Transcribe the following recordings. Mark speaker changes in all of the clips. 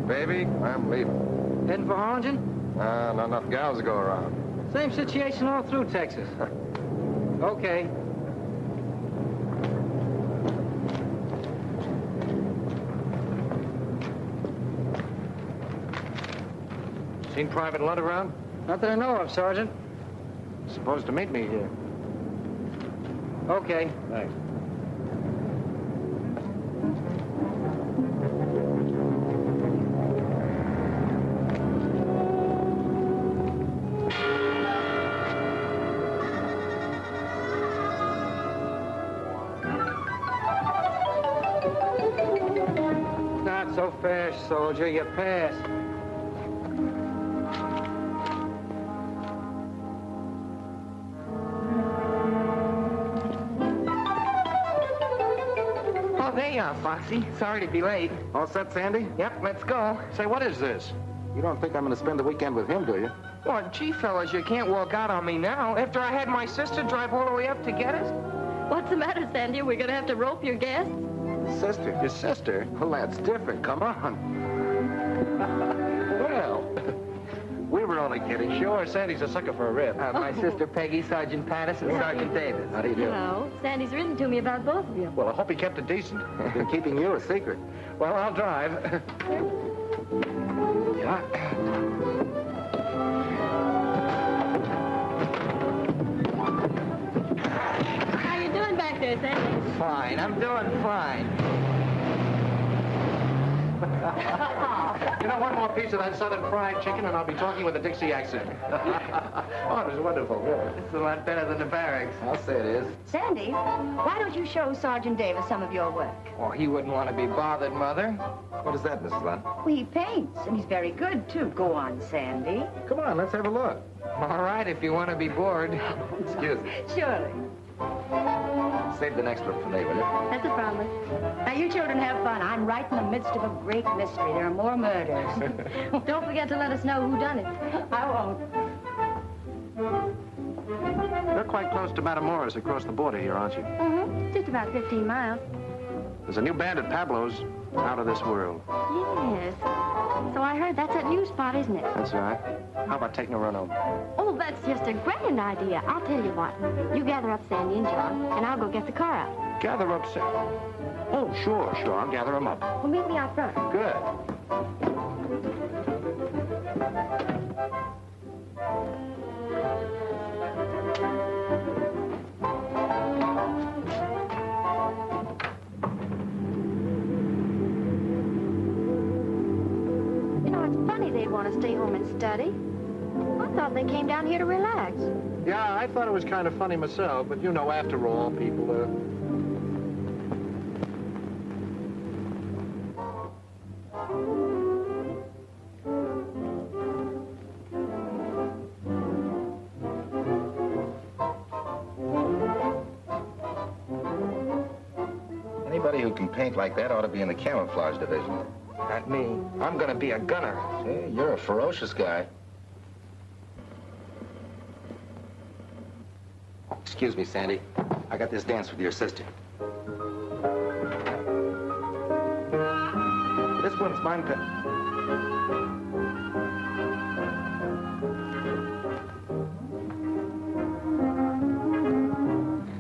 Speaker 1: Baby, I'm leaving.
Speaker 2: Heading for Harlingen?
Speaker 1: Not enough gals to go around.
Speaker 2: Same situation all through Texas. Okay.
Speaker 1: Seen Private Lunt around?
Speaker 2: Not that I know of, Sergeant.
Speaker 1: Supposed to meet me here.
Speaker 2: Okay.
Speaker 1: Thanks.
Speaker 2: Not so fast, soldier. You passed.
Speaker 3: Oh, there you are, Foxy. Sorry to be late.
Speaker 1: All set, Sandy?
Speaker 3: Yep, let's go.
Speaker 1: Say, what is this? You don't think I'm going to spend the weekend with him, do you?
Speaker 3: Well, gee, fellas, you can't walk out on me now. After I had my sister drive all the way up to get us.
Speaker 4: What's the matter, Sandy? We're going to have to rope your guests?
Speaker 1: Sister? Your sister? Well, that's different. Come on. Well, we were only kidding. Sure, Sandy's a sucker for a rib.
Speaker 3: My sister Peggy, Sergeant Pattis, and Sergeant Davis.
Speaker 1: How do you do?
Speaker 4: No. Sandy's written to me about both of you.
Speaker 1: Well, I hope he kept it decent. He's been keeping you a secret. Well, I'll drive. Yeah.
Speaker 4: How you doing back there, Sandy?
Speaker 3: Fine, I'm doing fine.
Speaker 1: You know, one more piece of that southern fried chicken, and I'll be talking with a Dixie accent. Oh, it was wonderful, really.
Speaker 3: It's a lot better than the barracks.
Speaker 1: I'll say it is.
Speaker 5: Sandy, why don't you show Sergeant Davis some of your work?
Speaker 3: Oh, he wouldn't want to be bothered, Mother.
Speaker 1: What is that, Mrs. Lunt?
Speaker 5: Well, he paints, and he's very good, too. Go on, Sandy.
Speaker 1: Come on, let's have a look.
Speaker 3: All right, if you want to be bored.
Speaker 1: Excuse me.
Speaker 5: Surely.
Speaker 1: Save the next one for me, will you?
Speaker 4: That's a promise.
Speaker 5: Now, you children have fun. I'm right in the midst of a great mystery. There are more murders.
Speaker 4: Don't forget to let us know who done it.
Speaker 5: I won't.
Speaker 1: You're quite close to Matamoros across the border here, aren't you?
Speaker 4: Mm-hmm. Just about 15 miles.
Speaker 1: There's a new band at Pablo's. Out of this world.
Speaker 4: Yes. So I heard that's that new spot, isn't it?
Speaker 1: That's right. How about taking a run over?
Speaker 4: Oh, that's just a grand idea. I'll tell you what. You gather up Sandy and John, and I'll go get the car out.
Speaker 1: Gather up, Oh, sure. I'll gather them up.
Speaker 4: Well, meet me out front.
Speaker 1: Good.
Speaker 4: You know, it's funny they'd want to stay home and study. I thought they came down here to relax.
Speaker 1: Yeah, I thought it was kind of funny myself, but you know, after all, people, Anybody who can paint like that ought to be in the camouflage division.
Speaker 3: Not me. I'm going to be a gunner.
Speaker 1: Hey, you're a ferocious guy. Excuse me, Sandy. I got this dance with your sister. This one's mine.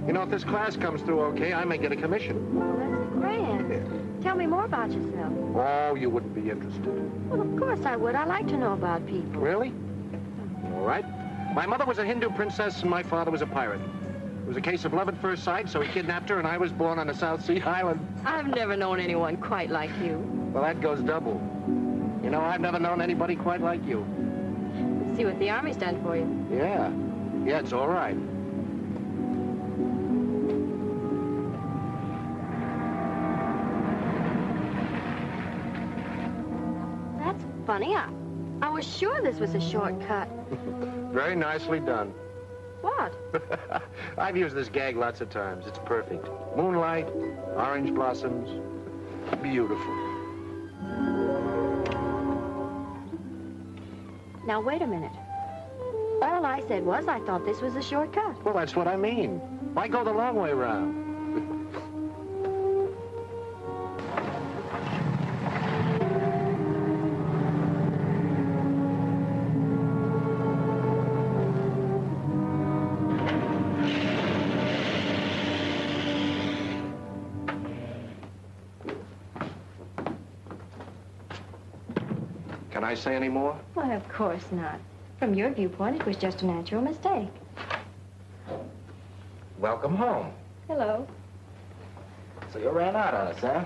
Speaker 1: You know, if this class comes through okay, I may get a commission.
Speaker 4: Well, that's grand. Tell me more about yourself.
Speaker 1: Oh, you wouldn't be interested.
Speaker 4: Well, of course I would. I like to know about people.
Speaker 1: Really? All right. My mother was a Hindu princess and my father was a pirate. It was a case of love at first sight, so he kidnapped her and I was born on a South Sea island.
Speaker 4: I've never known anyone quite like you.
Speaker 1: Well, that goes double. You know, I've never known anybody quite like you.
Speaker 4: See what the Army's done for you.
Speaker 1: Yeah. Yeah, it's all right.
Speaker 4: That's funny. I was sure this was a shortcut.
Speaker 1: Very nicely done.
Speaker 4: What?
Speaker 1: I've used this gag lots of times. It's perfect. Moonlight, orange blossoms. Beautiful.
Speaker 4: Now, wait a minute. All I said was I thought this was a shortcut.
Speaker 1: Well, that's what I mean. Why go the long way around? I say any more?
Speaker 4: Why, of course not. From your viewpoint, it was just a natural mistake.
Speaker 3: Welcome home.
Speaker 4: Hello.
Speaker 6: So you ran out on us, huh?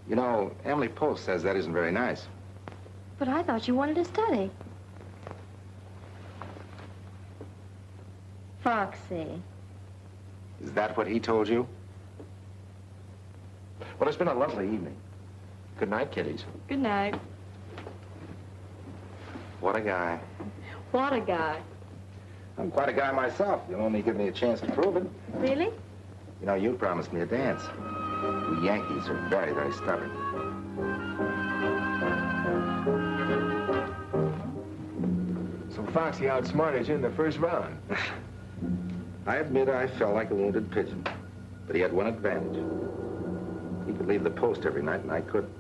Speaker 6: You know, Emily Post says that isn't very nice.
Speaker 4: But I thought you wanted to study. Foxy.
Speaker 6: Is that what he told you?
Speaker 1: Well, it's been a lovely evening. Good night, kiddies.
Speaker 4: Good night.
Speaker 6: What a guy.
Speaker 4: What a guy.
Speaker 6: I'm quite a guy myself. You'll only give me a chance to prove it.
Speaker 4: Really?
Speaker 6: You know, you promised me a dance. We Yankees are very, very stubborn.
Speaker 3: So Foxy outsmarted you in the first round.
Speaker 6: I admit I felt like a wounded pigeon, but he had one advantage. He could leave the post every night, and I couldn't.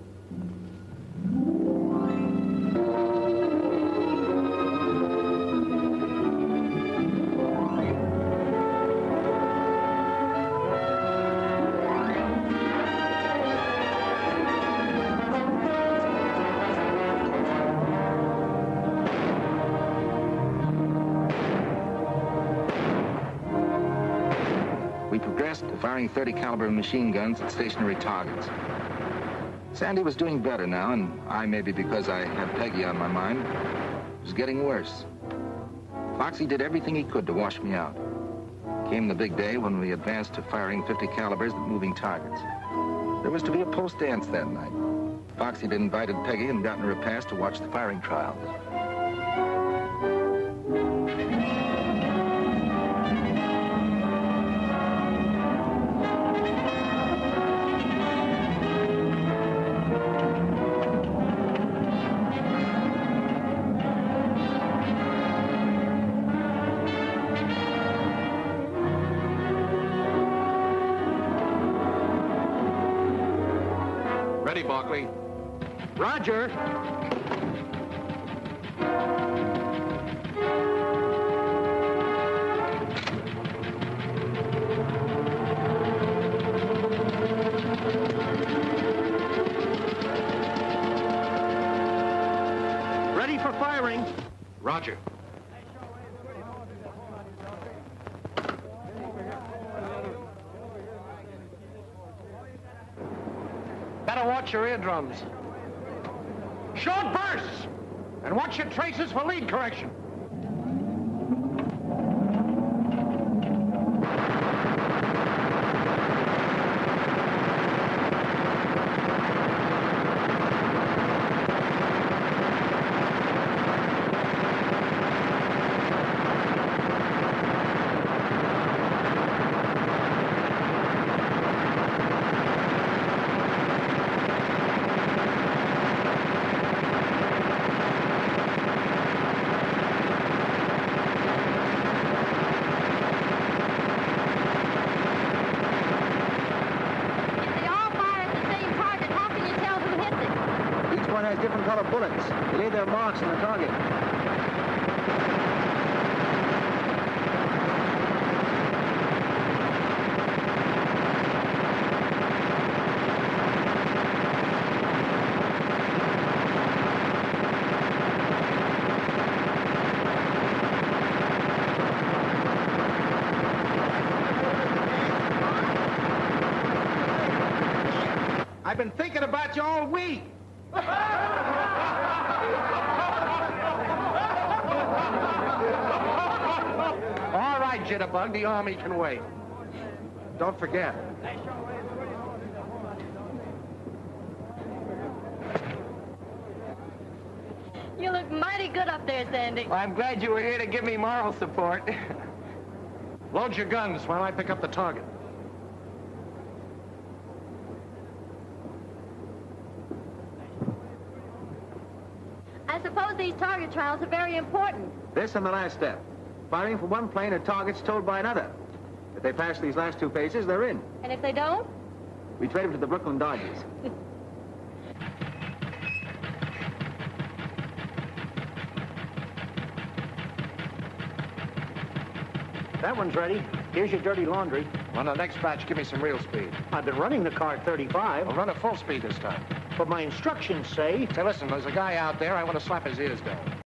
Speaker 6: We progressed to firing 30 caliber machine guns at stationary targets. Sandy was doing better now, and I, maybe because I had Peggy on my mind, was getting worse. Foxy did everything he could to wash me out. Came the big day when we advanced to firing 50 calibers at moving targets. There was to be a post dance that night. Foxy had invited Peggy and gotten her a pass to watch the firing trials.
Speaker 1: Ready, Barkley. Roger. Ready for firing. Roger. Better watch your eardrums. Short bursts! And watch your traces for lead correction.
Speaker 2: Different color bullets. They leave their marks on the target.
Speaker 3: I've been thinking about you all week.
Speaker 1: All right, Jitterbug, the Army can wait. Don't forget.
Speaker 4: You look mighty good up there, Sandy.
Speaker 3: Well, I'm glad you were here to give me moral support.
Speaker 1: Load your guns while I pick up the target.
Speaker 4: I suppose these target trials are very important.
Speaker 2: This and the last step. Firing from one plane at targets towed by another. If they pass these last two phases, they're in.
Speaker 4: And if they don't?
Speaker 2: We trade them to the Brooklyn Dodgers.
Speaker 7: That one's ready. Here's your dirty laundry.
Speaker 1: On the next batch, give me some real speed.
Speaker 7: I've been running the car at 35.
Speaker 1: I'll run at full speed this time.
Speaker 7: But my instructions say...
Speaker 1: Say, listen, there's a guy out there. I want to slap his ears down.